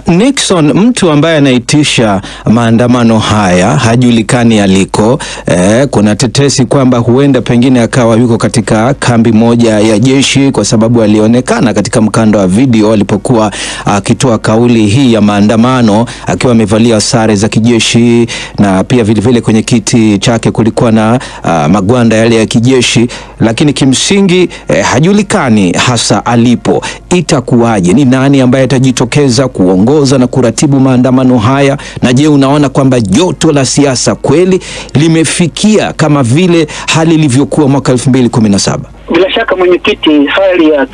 Nixon, mtu ambaye anaitisha maandamano haya hajulikani aliko. Kuna tetesi kwamba huenda pengine akawa yuko katika kambi moja ya jeshi, kwa sababu alionekana katika mkanda wa video alipokuwa akitoa kauli hii ya maandamano akiwa amevalia sare za kijeshi, na pia vile vile kwenye kiti chake kulikuwa na magwanda yale ya kijeshi, lakini kimsingi hajulikani hasa alipo. Itakuwaje? Ni nani ambaye atajitokeza kuongoza na kuratibu maandamano haya? Na je, unaona kwamba joto la siasa kweli limefikia kama vile hali ilivyokuwa mwaka 2017? Bila shaka mwenyekiti, hali ya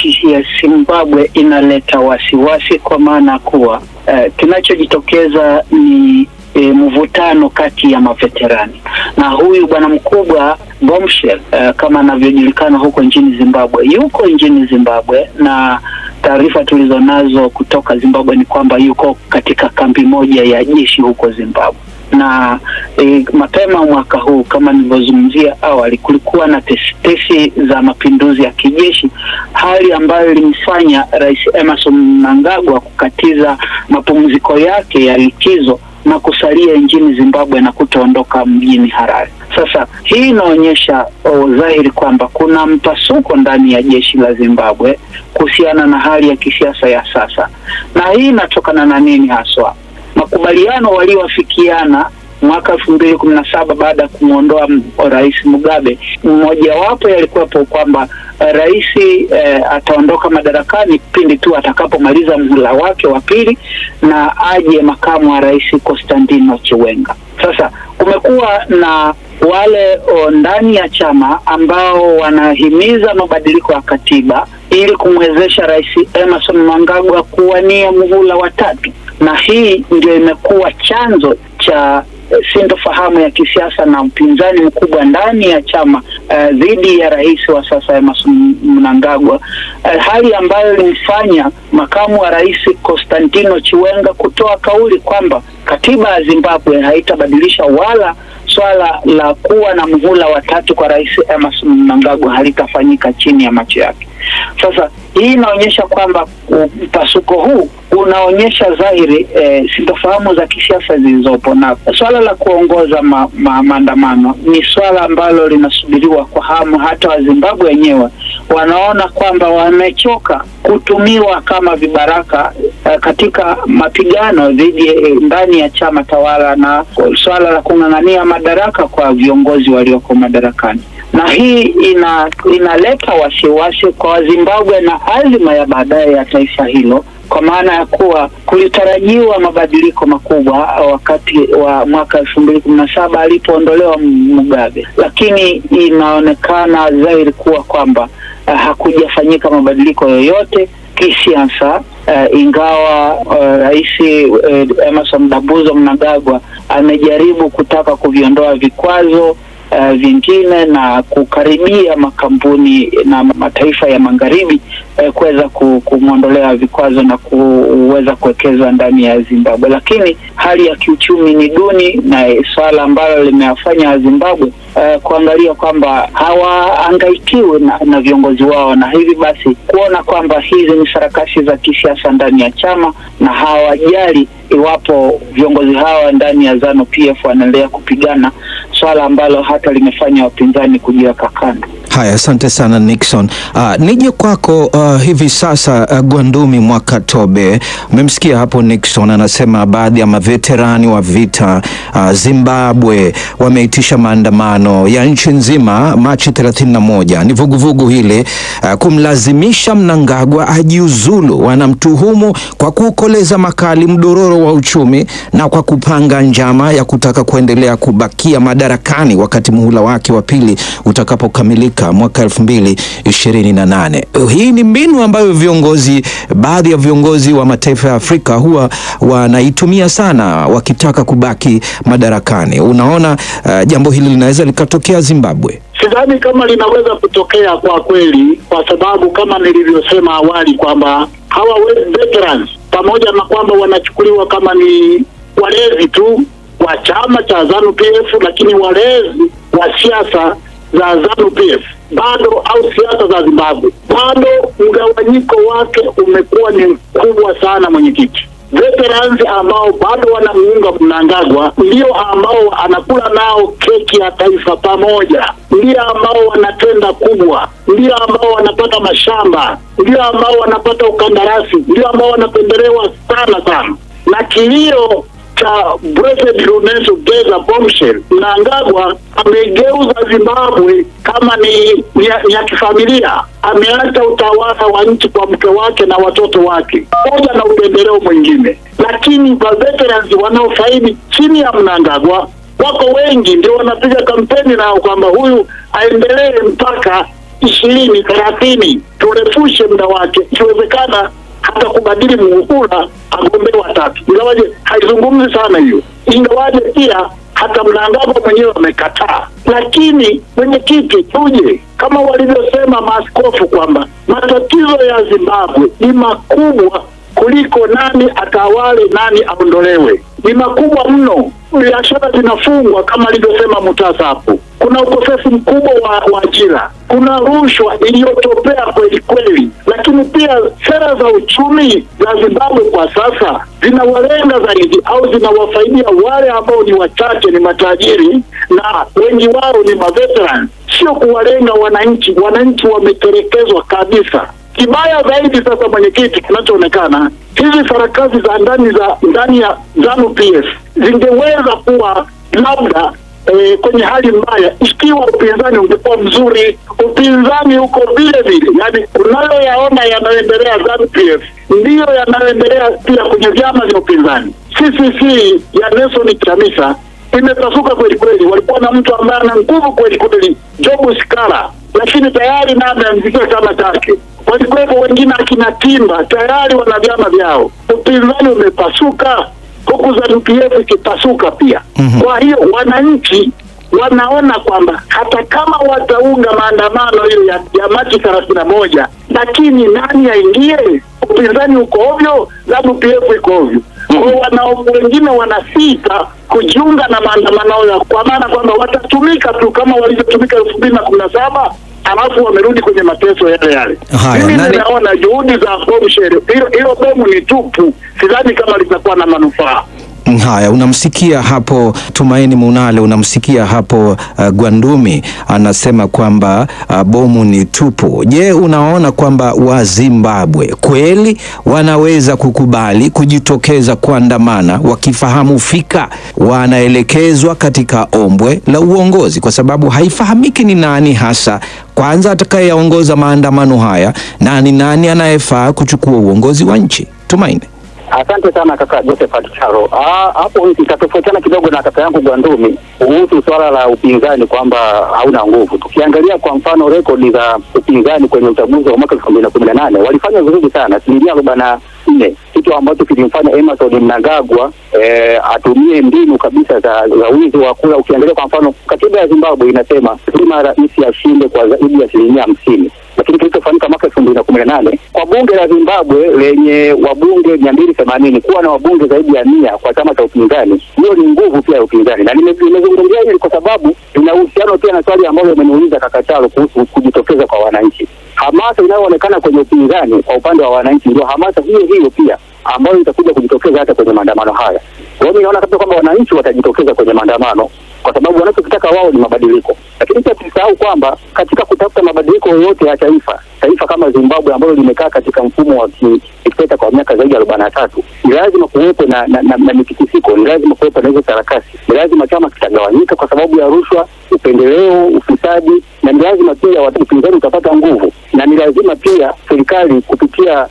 Zimbabwe inaleta wasiwasi, kwa maana kuwa kinachojitokeza ni mvutano kati ya maveterani, na huyu bwana mkubwa Bombshell kama anavyojulikana huko nchini Zimbabwe yuko nchini Zimbabwe, na taarifa tulizonazo kutoka Zimbabwe ni kwamba yuko katika kambi moja ya jeshi huko Zimbabwe. Na mapema mwaka huu, kama nilivyozungumzia awali, kulikuwa na tetesi za mapinduzi ya kijeshi, hali ambayo ilimfanya Rais Emmerson Mnangagwa kukatiza mapumziko yake ya likizo na kusalia nchini Zimbabwe na kutoondoka mjini Harare. Sasa hii inaonyesha dhahiri kwamba kuna mpasuko ndani ya jeshi la Zimbabwe kuhusiana na hali ya kisiasa ya sasa. Na hii inatokana na nini haswa? Makubaliano walioafikiana mwaka 2017 baada ya kumuondoa Rais Mugabe, mmoja wapo yalikuwa kwamba rais ataondoka madarakani pindi tu atakapomaliza muhula wake wa pili na aje makamu wa rais Constantino Chiwenga. Sasa kumekuwa na wale ndani ya chama ambao wanahimiza mabadiliko ya katiba ili kumwezesha Rais Emmerson Mnangagwa kuwania muhula wa 3, na hii ndio imekuwa chanzo cha sintofahamu ya kisiasa na upinzani mkubwa ndani ya chama dhidi ya rais wa sasa Emmerson Mnangagwa, hali ambayo ilimfanya makamu wa rais Constantino Chiwenga kutoa kauli kwamba katiba ya Zimbabwe haitabadilisha wala swala la kuwa na muhula wa 3 kwa Rais Emmerson Mnangagwa halitafanyika chini ya macho yake. Sasa hii inaonyesha kwamba mpasuko huu unaonyesha dhahiri sintofahamu za kisiasa zilizopo, na swala la kuongoza maandamano ni swala ambalo linasubiriwa kwa hamu. Hata wa Zimbabwe wenyewe wanaona kwamba wamechoka kutumiwa kama vibaraka katika mapigano dhidi ndani ya chama tawala na swala la kung'ang'ania madaraka kwa viongozi walioko madarakani. Na hii inaleta wasiwasi kwa Zimbabwe na azima ya baadaye ya taifa hilo, kwa maana ya kuwa kulitarajiwa mabadiliko makubwa wakati wa mwaka 2017 alipoondolewa Mugabe, lakini inaonekana dhahiri kuwa kwamba hakujafanyika mabadiliko yoyote kisiasa, ingawa Rais Emmerson Mnangagwa amejaribu kutaka kuviondoa vikwazo vingine na kukaribia makampuni na mataifa ya magharibi kuweza kumwondolea vikwazo na kuweza kuwekeza ndani ya Zimbabwe. Lakini hali ya kiuchumi ni duni, na swala ambalo limewafanya Zimbabwe kuangalia kwamba hawahangaikiwi na viongozi wao, na hivi basi kuona kwamba hizi ni sarakasi za kisiasa ndani ya chama na hawajali iwapo viongozi hawa ndani ya ZANU-PF wanaendelea kupigana, swala ambalo hata limefanya wapinzani kujiweka kando. Haya, asante sana Nixon. Nije kwako hivi sasa Gwandumi Mwakatobe. Umemsikia hapo Nixon anasema baadhi ya maveterani wa vita Zimbabwe wameitisha maandamano ya nchi nzima Machi 31. Ni vuguvugu hile kumlazimisha Mnangagwa ajiuzulu. Wanamtuhumu kwa kukoleza makali mdororo wa uchumi na kwa kupanga njama ya kutaka kuendelea kubakia madarakani wakati muhula wake wa pili utakapokamilika mwaka 2028. Hii ni mbinu ambayo baadhi ya viongozi wa mataifa ya Afrika huwa wanaitumia sana wakitaka kubaki madarakani. Unaona jambo hili linaweza likatokea Zimbabwe? Sidhani kama linaweza kutokea kwa kweli, kwa sababu kama nilivyosema awali kwamba hawa veterans pamoja na kwamba wanachukuliwa kama ni walezi tu wa chama cha ZANU-PF, lakini walezi wa siasa za ZANU-PF bado, au siasa za Zimbabwe bado, mgawanyiko wake umekuwa ni mkubwa sana mwenyekiti. veterans ambao bado wanamuunga Mnangagwa ndio ambao anakula nao keki ya taifa pamoja, ndio ambao wanatenda kubwa, ndio ambao wanapata mashamba, ndio ambao wanapata ukandarasi, ndio ambao wanapendelewa sana. Na kilio cha Blessed Luneso Geza Bombshell, Mnangagwa amegeuza Zimbabwe kama ni ya kifamilia. Ameacha utawala wa nchi kwa mke wake na watoto wake, moja na upendeleo mwingine. Lakini kwa veterans wanaofaidi chini ya Mnangagwa wako wengi, ndio wanapiga kampeni nao kwamba huyu aendelee mpaka 2030, turefushe muda wake, ikiwezekana hata kubadili muhula agombee watatu. Ingawaje haizungumzi sana hiyo, ingawaje pia hata Mnangagwa mwenyewe amekataa. Lakini mwenyekiti, tuje kama walivyosema maaskofu kwamba matatizo ya Zimbabwe ni makubwa kuliko nani atawale nani aondolewe. Ni makubwa mno. Biashara zinafungwa kama alivyosema Mutasa hapo. Kuna ukosefu mkubwa wa ajira. Kuna rushwa iliyotopea kweli. Lakini pia sera za uchumi za Zimbabwe kwa sasa zinawalenga zaidi au zinawafaidia wale ambao ni wachache, ni matajiri, na wengi wao ni maveterans, sio kuwalenga wananchi. Wananchi wametelekezwa kabisa. Kibaya zaidi sasa, mwenyekiti, kinachoonekana hizi sarakasi za ndani ya ZANU-PF zingeweza kuwa labda kwenye hali mbaya ikiwa upinzani ungekuwa mzuri. Upinzani uko vile, yani unayoyaona yanaendelea ZANU-PF ndiyo yanaendelea pia kwenye vyama vya upinzani. CCC ya Nelson Chamisa imepasuka kweli. Walikuwa na mtu ambaye ana nguvu kweli, Jobu Sikala, lakini tayari naye ameanzisha chama chake. Walikuwepo wengine akina Timba, tayari wana vyama vyao. Upinzani umepasuka, huku ZANU-PF ikipasuka pia. Kwa hiyo wananchi wanaona kwamba hata kama wataunga maandamano hiyo ya Machi 31, lakini nani aingie? Upinzani uko ovyo, ZANU-PF iko ovyo. Kwa wengine wanasita kujiunga na maandamano ya, kwa maana kwamba watatumika tu kama walivyotumika 2017, alafu wamerudi kwenye mateso yale. Mimi ninaona juhudi za Bombshell, hilo bomu ni tupu, sidhani kama litakuwa na manufaa. Haya, unamsikia hapo Tumaini Munale, unamsikia hapo Gwandumi anasema kwamba bomu ni tupu. Je, unaona kwamba wa Zimbabwe kweli wanaweza kukubali kujitokeza kuandamana wakifahamu fika wanaelekezwa katika ombwe la uongozi? Kwa sababu haifahamiki ni nani hasa kwanza atakayeongoza maandamano haya na ni nani anayefaa kuchukua uongozi wa nchi. Tumaini. Asante sana kaka Josephat Charo. Hapo nitatofautiana kidogo na kaka yangu Gwandumi kuhusu swala la upinzani kwamba hauna nguvu. Tukiangalia kwa mfano rekodi za upinzani kwenye uchaguzi wa mwaka 2018 walifanya vizuri sana, 44%, kitu ambacho kilimfanya Emmerson Mnangagwa atumie mbinu kabisa za wizi wa kura. Ukiangalia kwa mfano katiba ya Zimbabwe inasema lazima rais ashinde kwa zaidi ya 50%. Lakini kilichofanyika mwaka 2018 kwa bunge la Zimbabwe lenye wabunge 280 kuwa na wabunge zaidi ya 100 kwa chama cha upinzani, hiyo ni nguvu pia ya upinzani. Na nimezungumzia hili kwa sababu ina uhusiano pia na swali ambalo umeniuliza kaka Charo kuhusu kujitokeza kwa wananchi. Hamasa inayoonekana kwenye upinzani kwa upande wa wananchi ndio hamasa hiyo pia ambayo itakuja kujitokeza hata kwenye maandamano haya. Kwa hiyo naona kabisa kwamba wananchi watajitokeza kwenye maandamano kwa sababu wanachotaka wao ni mabadiliko. Lakini pia tusahau kwamba katika kutafuta mabadiliko yote ya taifa kama Zimbabwe ambalo limekaa katika mfumo wa kidikteta kwa miaka zaidi ya 43, ni lazima kuwepo na mitikisiko, ni lazima kuwepo na hizo sarakasi, ni lazima chama kitagawanyika kwa sababu ya rushwa, upendeleo, ufisadi, na ni lazima pia upinzani utapata nguvu, na ni lazima pia serikali kupitia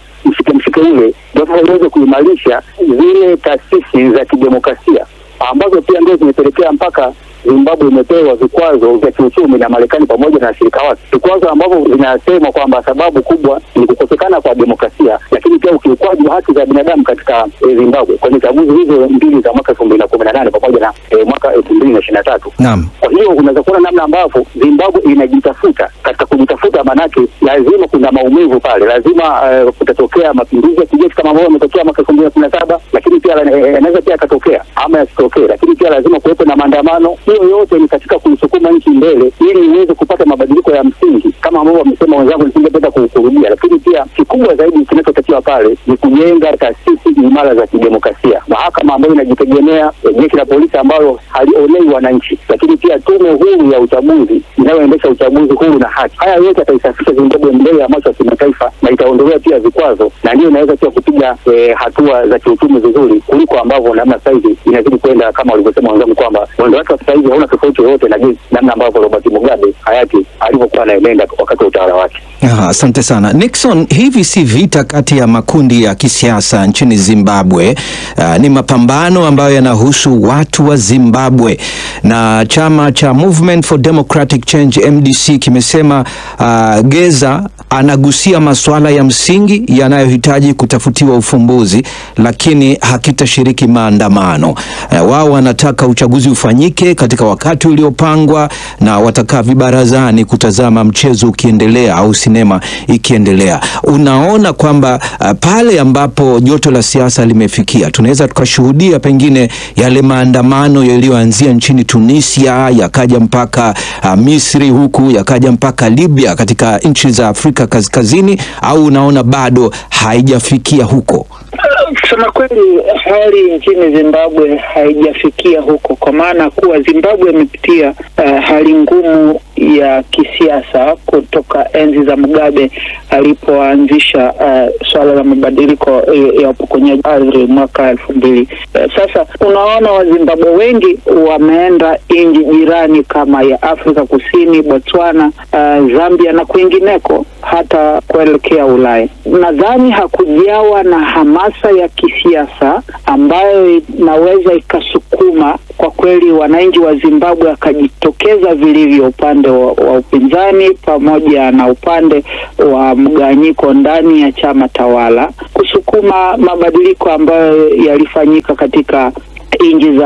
mshike ule ndio iweze kuimarisha zile taasisi za kidemokrasia ambazo pia ndio zimepelekea mpaka Zimbabwe imepewa vikwazo vya kiuchumi na Marekani pamoja na washirika wake. Vikwazo ambavyo vinasema kwamba sababu kubwa ni kukosekana kwa demokrasia, lakini pia ukiukwaji wa haki za binadamu katika Zimbabwe kwenye chaguzi hizo mbili za mwaka 2018 pamoja na mwaka 2023. Naam. Kwa hiyo unaweza kuona namna ambavyo Zimbabwe inajitafuta. Katika kujitafuta manake lazima kuna maumivu pale, lazima kutatokea mapinduzi ya kijeshi kama ambavyo yametokea mwaka 2017, lakini pia yanaweza pia yakatokea ama yasitokea yasitokee, lakini pia lazima kuwepo na maandamano. Hiyo yote ni katika kuisukuma nchi mbele ili iweze kupata mabadiliko ya msingi kama ambavyo wamesema wenzangu, nisingependa kurudia. Lakini pia kikubwa zaidi kinachotakiwa pale ni kujenga taasisi imara za kidemokrasia, mahakama ambayo inajitegemea, jeshi la polisi ambalo halionei wananchi, lakini pia tume huru ya uchaguzi inayoendesha uchaguzi huru na haki. Haya yote ataisafisha Zimbabwe mbele ya macho ya kimataifa na itaondolea pia vikwazo, na ndio inaweza pia kupiga hatua za kiuchumi vizuri kuliko ambavyo namna sasa hivi inazidi kwenda, kama walivyosema wenzangu kwamba mwendo wake sasa hivi hauna tofauti yoyote na namna ambavyo Robert Mugabe hayati alivyokuwa anaenda wakati wa utawala wake. Asante sana Nixon. Hivi si vita kati ya makundi ya kisiasa nchini Zimbabwe, ni mapambano ambayo yanahusu watu wa Zimbabwe, na chama cha Movement for Democratic Change MDC kimesema Geza anagusia masuala ya msingi yanayohitaji kutafutiwa ufumbuzi, lakini hakitashiriki maandamano. Wao wanataka uchaguzi ufanyike katika wakati uliopangwa na watakaa vibarazani kutazama mchezo ukiendelea au sinema ikiendelea. Unaona kwamba pale ambapo joto la siasa limefikia, tunaweza tukashuhudia pengine yale maandamano yaliyoanzia nchini Tunisia yakaja mpaka Misri, huku yakaja mpaka Libya katika nchi za Afrika Kaskazini, au unaona bado haijafikia huko? Kusema kweli, hali nchini Zimbabwe haijafikia huko, kwa maana kuwa Zimbabwe imepitia hali ngumu ya kisiasa kutoka enzi za Mugabe alipoanzisha swala la mabadiliko ya upokonyaji ardhi mwaka 2000. Sasa unaona Wazimbabwe wengi wameenda nchi jirani kama ya Afrika Kusini, Botswana, Zambia na kwingineko, hata kuelekea Ulaya. Nadhani hakujawa na hamasa ya kisiasa ambayo inaweza ikasukuma kwa kweli wananchi wa Zimbabwe akajitokeza vilivyo upande wa upinzani pamoja na upande wa mgawanyiko ndani ya chama tawala kusukuma mabadiliko ambayo yalifanyika katika nchi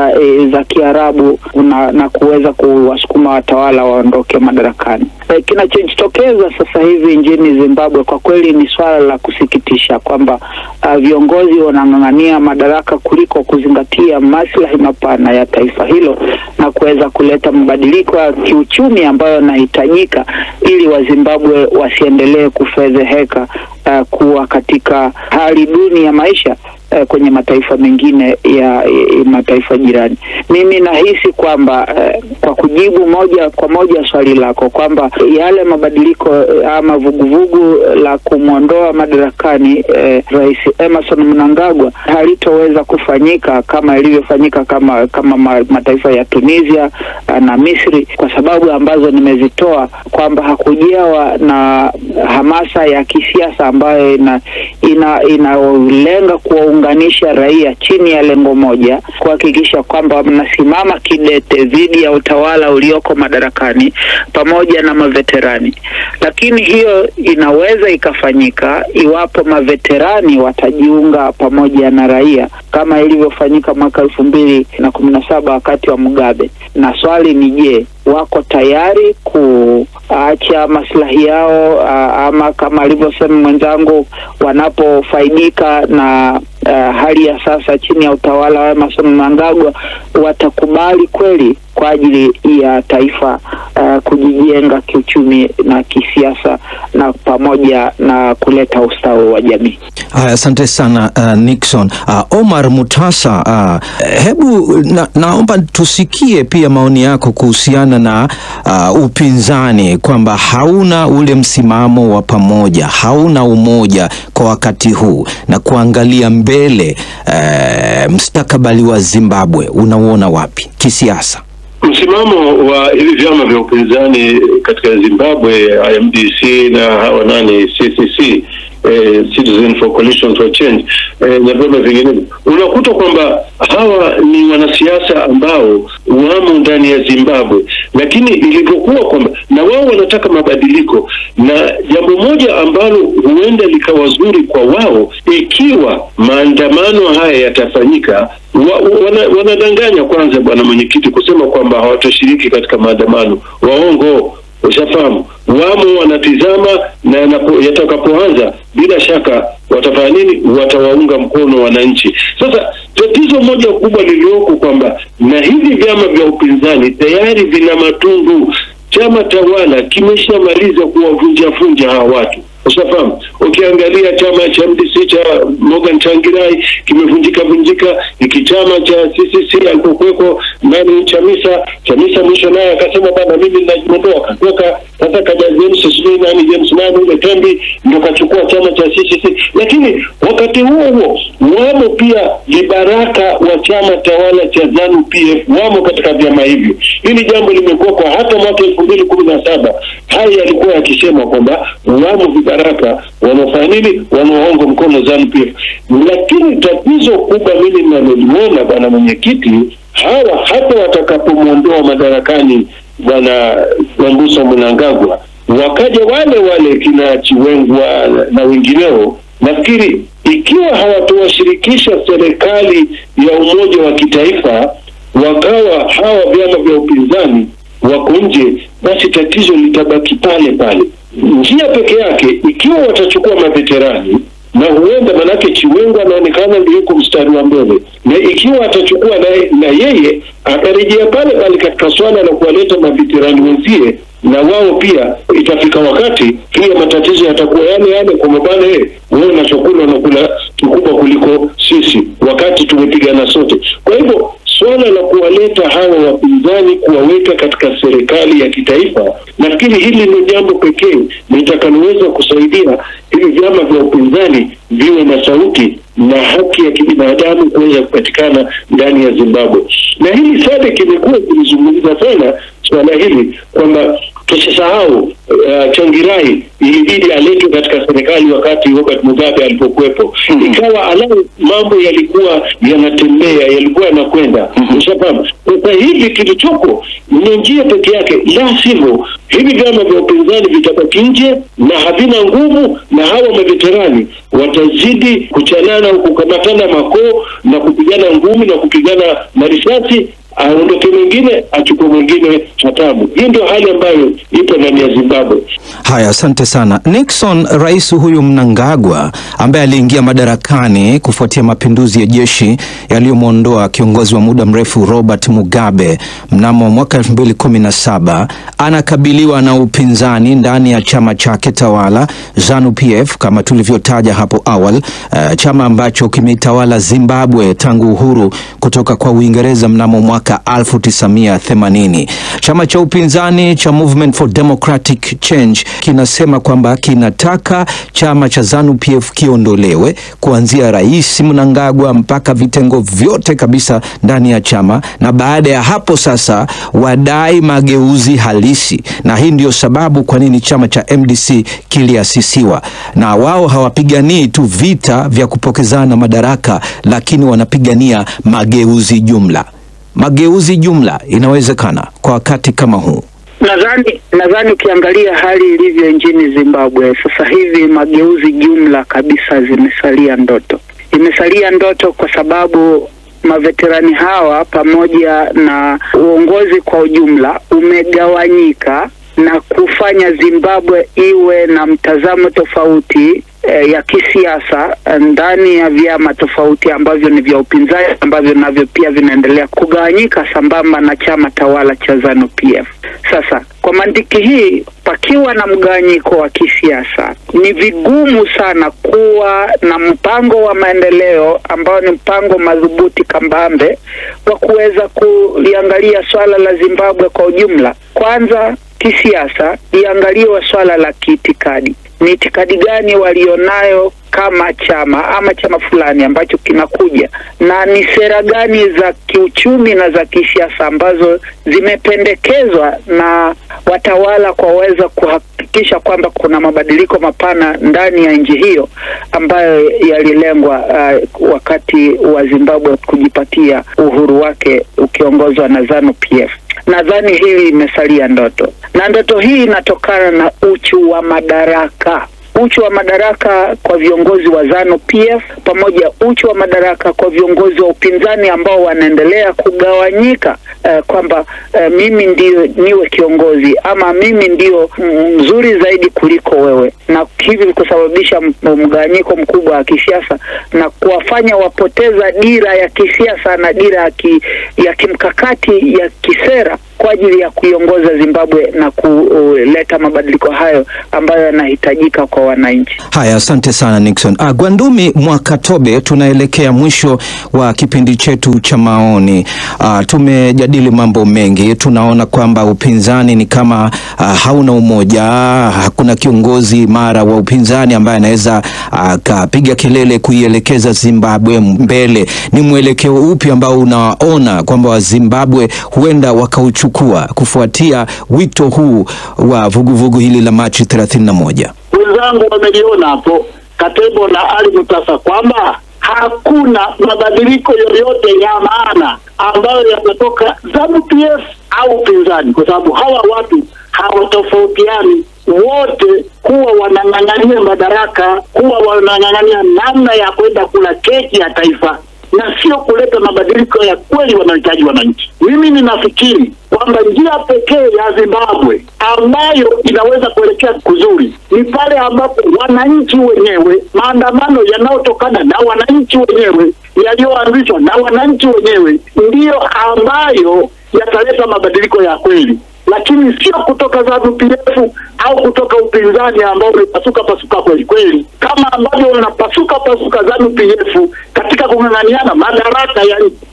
za Kiarabu na kuweza kuwasukuma watawala waondoke madarakani. Kinachojitokeza sasa hivi nchini Zimbabwe kwa kweli ni swala la kusikitisha kwamba viongozi wanang'ang'ania madaraka kuliko kuzingatia maslahi mapana ya taifa hilo na kuweza kuleta mabadiliko ya kiuchumi ambayo yanahitajika ili Wazimbabwe wasiendelee kufedheheka kuwa katika hali duni ya maisha kwenye mataifa mengine ya mataifa jirani. Mimi nahisi kwamba kwa kujibu moja kwa moja swali lako kwamba yale mabadiliko ama vuguvugu la kumwondoa madarakani Rais Emmerson Mnangagwa halitoweza kufanyika kama ilivyofanyika kama mataifa ya Tunisia na Misri, kwa sababu ambazo nimezitoa, kwamba hakujawa na hamasa ya kisiasa ambayo inalenga kuwaunganisha raia chini ya lengo moja, kuhakikisha kwamba mnasimama kidete dhidi ya utawala ulioko madarakani pamoja na maveterani. Lakini hiyo inaweza ikafanyika iwapo maveterani watajiunga pamoja na raia kama ilivyofanyika mwaka 2017 wakati wa Mugabe. Na swali ni je, wako tayari kuacha maslahi yao ama kama alivyosema mwenzangu, wanapofaidika na hali ya sasa chini ya utawala wa Emmerson Mnangagwa, watakubali kweli kwa ajili ya taifa kujijenga kiuchumi na kisiasa na pamoja na kuleta ustawi wa jamii. Asante sana Nixon. Omar Mutasa, hebu naomba tusikie pia maoni yako kuhusiana na upinzani, kwamba hauna ule msimamo wa pamoja, hauna umoja kwa wakati huu na kuangalia mbele. Mustakabali wa Zimbabwe unauona wapi kisiasa? Msimamo wa hivi vyama vya upinzani katika Zimbabwe, MDC na CCC, Citizen for Coalition for Change, na vyama vingine, unakuta kwamba hawa ni wanasiasa ambao wamo ndani ya Zimbabwe, lakini ilipokuwa kwamba na wao wanataka mabadiliko, na jambo moja ambalo huenda likawa zuri kwa wao ikiwa maandamano haya yatafanyika, wanadanganya kwanza bwana mwenyekiti kusema kwamba hawatashiriki katika maandamano. Waongo, ushafahamu. Wamo wanatizama, na yatakapoanza bila shaka watafanya nini? Watawaunga mkono wananchi. Sasa tatizo tatizo moja kubwa lilioko kwamba na hivi vyama vya upinzani tayari vina matundu. Chama tawala kimeshamaliza kuwavunja hawa watu. Usafahamu, ukiangalia chama cha MDC cha Morgan Changirai kimevunjika, iki chama cha CCC alipokuweko nani Chamisa mwisho naye akasema bana mimi ninajiondoa, katoka. Sasa kaja James nani ule Tembi ndio kachukua chama cha CCC. Lakini wakati huo wamo pia vibaraka wa chama tawala cha ZANU-PF wamo katika vyama hivyo. Hili jambo limekuwa kwa hata mwaka 2017 haya yalikuwa yakisema kwamba wamo vibaraka wanaofanya nini, wanaounga mkono ZANU-PF. Lakini tatizo kubwa mimi ninaliona bwana mwenyekiti, hawa hata watakapomuondoa madarakani bwana Mbuso Mnangagwa, wakaja wale kina Chiwengwa na wengineo, nafikiri ikiwa hawatowashirikisha serikali ya umoja wa kitaifa, wakawa hawa vyama vya upinzani wako nje, basi tatizo litabaki pale. Njia peke yake ikiwa watachukua maveterani, na huenda manake Chiwengwa anaonekana ndio yuko mstari wa mbele, na ikiwa atachukua na yeye atarejea pale katika swala la kuwaleta maveterani wenzie, na wao pia itafika wakati pia matatizo yatakuwa yale kwa mabana wewe unachokula unakula kikubwa kuliko sisi wakati tumepigana sote. Kwa hivyo swala la kuwaleta hawa wapinzani kuwaweka katika serikali ya kitaifa, nafikiri hili ni jambo pekee litakaloweza kusaidia hivi vyama vya upinzani viwe na sauti na haki ya kibinadamu kuweza kupatikana ndani ya Zimbabwe. Na hili SADC imekuwa ikizungumza sana swala hili kwamba tusisahau Changirai ilibidi aletwe katika serikali wakati Robert Mugabe alipokuwepo. Ikawa mambo yalikuwa yanatembea, yalikuwa yanakwenda. Ushafahamu? Sasa hivi kilichoko ni njia peke yake, la sivyo hivi vyama vya upinzani vitabaki nje na havina nguvu, na hawa maveterani watazidi kuchanana, kukamatana makoo na kupigana ngumi na kupigana marisasi, aondoke mwingine achukue mwingine hatamu. Hii ndio hali ambayo ipo ndani ya Zimbabwe. Haya, asante sana Nixon. Rais huyu Mnangagwa ambaye aliingia madarakani kufuatia mapinduzi ya jeshi yaliyomuondoa kiongozi wa muda mrefu Robert Mugabe mnamo mwaka 2017, anakabiliwa na upinzani ndani ya chama chake tawala ZANU-PF kama tulivyotaja hapo awali, chama ambacho kimetawala Zimbabwe tangu uhuru kutoka kwa Uingereza mnamo mwaka 1980. Chama cha upinzani cha Movement for Democratic Change kinasema kwamba kinataka chama cha ZANU-PF kiondolewe, kuanzia Rais Mnangagwa mpaka vitengo vyote kabisa ndani ya chama, na baada ya hapo sasa wadai mageuzi halisi. Na hii ndio sababu kwa nini chama cha MDC kiliasisiwa, na wao hawapiganii tu vita vya kupokezana madaraka, lakini wanapigania mageuzi jumla. Mageuzi jumla inawezekana kwa wakati kama huu? Nadhani ukiangalia hali ilivyo nchini Zimbabwe sasa hivi, mageuzi jumla kabisa imesalia ndoto kwa sababu maveterani hawa pamoja na uongozi kwa ujumla umegawanyika na kufanya Zimbabwe iwe na mtazamo tofauti ya kisiasa ndani ya vyama tofauti ambavyo ni vya upinzani, ambavyo navyo pia vinaendelea kugawanyika sambamba na chama tawala cha ZANU-PF. Sasa kwa mantiki hii, pakiwa na mgawanyiko wa kisiasa, ni vigumu sana kuwa na mpango wa maendeleo ambao ni mpango madhubuti kambambe wa kuweza kuliangalia swala la Zimbabwe kwa ujumla. Kwanza kisiasa, liangaliwe swala la kiitikadi. Ni itikadi gani walionayo kama chama ama chama fulani ambacho kinakuja, na ni sera gani za kiuchumi na za kisiasa ambazo zimependekezwa na watawala kwa weza kuhakikisha kwamba kuna mabadiliko mapana ndani ya nchi hiyo ambayo yalilengwa wakati wa Zimbabwe kujipatia uhuru wake ukiongozwa na ZANU-PF. Nadhani hili imesalia ndoto, na ndoto hii inatokana na uchu wa madaraka. uchu wa madaraka kwa viongozi wa ZANU-PF, pamoja uchu wa madaraka kwa viongozi wa upinzani ambao wanaendelea kugawanyika, kwamba mimi ndio niwe kiongozi ama mimi ndio mzuri zaidi kuliko wewe, na hivi kusababisha mgawanyiko mkubwa wa kisiasa na kuwafanya wapoteza dira ya kisiasa na dira ya kimkakati ya kisera kwa ajili ya kuiongoza Zimbabwe na kuleta mabadiliko hayo ambayo yanahitajika kwa wananchi. Haya, asante sana Nixon. Gwandumi Mwakatobe, tunaelekea mwisho wa kipindi chetu cha maoni. Tumejadili mambo mengi. Tunaona kwamba upinzani ni kama hauna umoja, hakuna kiongozi imara wa upinzani ambaye anaweza akapiga kelele kuielekeza Zimbabwe mbele. Ni mwelekeo upi ambao unaona kwamba wa Zimbabwe huenda wakauchukua kufuatia wito huu wa vuguvugu hili la Machi 31? Wenzangu wameliona hapo, Katembo na Ali Mutasa, kwamba hakuna mabadiliko yoyote ya maana ambayo yatatoka ZANU-PF au upinzani, kwa sababu hawa watu hawatofautiani, wote kuwa wanang'ang'ania madaraka, kuwa wanang'ang'ania namna ya kwenda kula keki ya taifa na sio kuleta mabadiliko ya kweli wanahitaji wananchi. Mimi ninafikiri kwamba njia pekee ya Zimbabwe ambayo inaweza kuelekea kuzuri ni pale ambapo wananchi wenyewe, maandamano yanayotokana na wananchi wenyewe, yaliyoanzishwa na wananchi wenyewe, ndiyo ambayo yataleta mabadiliko ya kweli, lakini sio kutoka ZANU-PF au kutoka upinzani ambao umepasuka kweli kweli, kama ambavyo wanapasuka ZANU-PF katika kung'ang'aniana madaraka.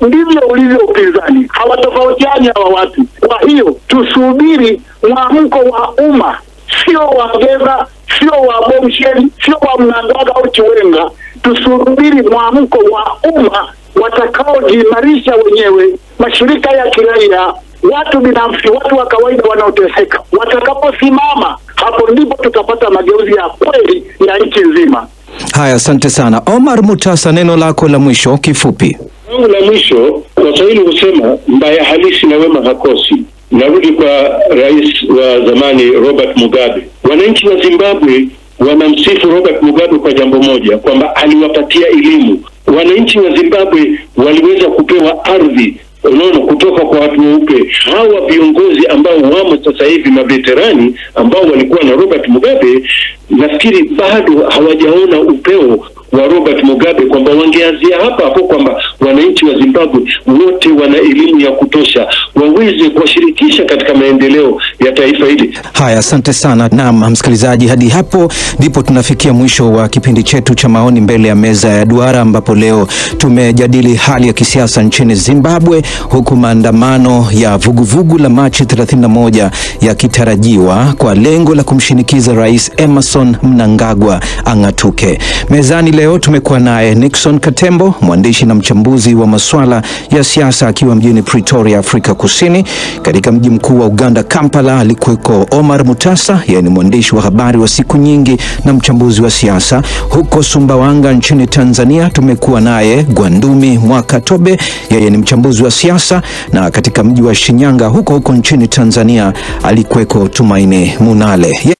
Ndivyo ulivyo upinzani, hawatofautiani hawa watu. Kwa hiyo tusubiri mwamko wa umma, sio wa Geza, sio wa Bomsheli, sio wa Mnangagwa au Chiwenga. Tusubiri mwamko wa umma watakaojiimarisha wenyewe, mashirika ya kiraia, watu binafsi, watu wa kawaida wanaoteseka. Watakaposimama, hapo ndipo tutapata mageuzi ya kweli ya nchi nzima. Haya, asante sana. Omar Mutasa, neno lako la mwisho kifupi. Neno la mwisho, Waswahili husema mbaya halisi na wema hakosi. Narudi kwa rais wa zamani Robert Mugabe. Wananchi wa Zimbabwe wanamsifu Robert Mugabe kwa jambo moja, kwamba aliwapatia elimu. Wananchi wa Zimbabwe waliweza kupewa ardhi, unaona, kutoka kwa watu weupe. Hawa viongozi ambao wamo sasa hivi, maveterani ambao walikuwa na Robert Mugabe, nafikiri bado hawajaona upeo wa Robert Mugabe, kwamba wangeanzia hapa hapo, kwamba wananchi wa Zimbabwe wote wana elimu ya kutosha, waweze kuwashirikisha katika maendeleo ya taifa hili. Haya, asante sana. Naam, msikilizaji, hadi hapo ndipo tunafikia mwisho wa kipindi chetu cha maoni mbele ya meza ya duara, ambapo leo tumejadili hali ya kisiasa nchini Zimbabwe, huku maandamano ya vuguvugu la Machi 31 yakitarajiwa kwa lengo la kumshinikiza Rais Emmerson Mnangagwa ang'atuke. Mezani leo tumekuwa naye Nixon Katembo, mwandishi na mchambuzi wa masuala ya siasa, akiwa mjini Pretoria, Afrika Kusini. Katika mji mkuu wa Uganda, Kampala, alikuweko Omar Mutasa, yeye ni mwandishi wa habari wa siku nyingi na mchambuzi wa siasa. Huko Sumbawanga nchini Tanzania tumekuwa naye Gwandumi Mwakatobe, yeye ni mchambuzi wa siasa, na katika mji wa Shinyanga huko nchini Tanzania alikuweko Tumaini Munale.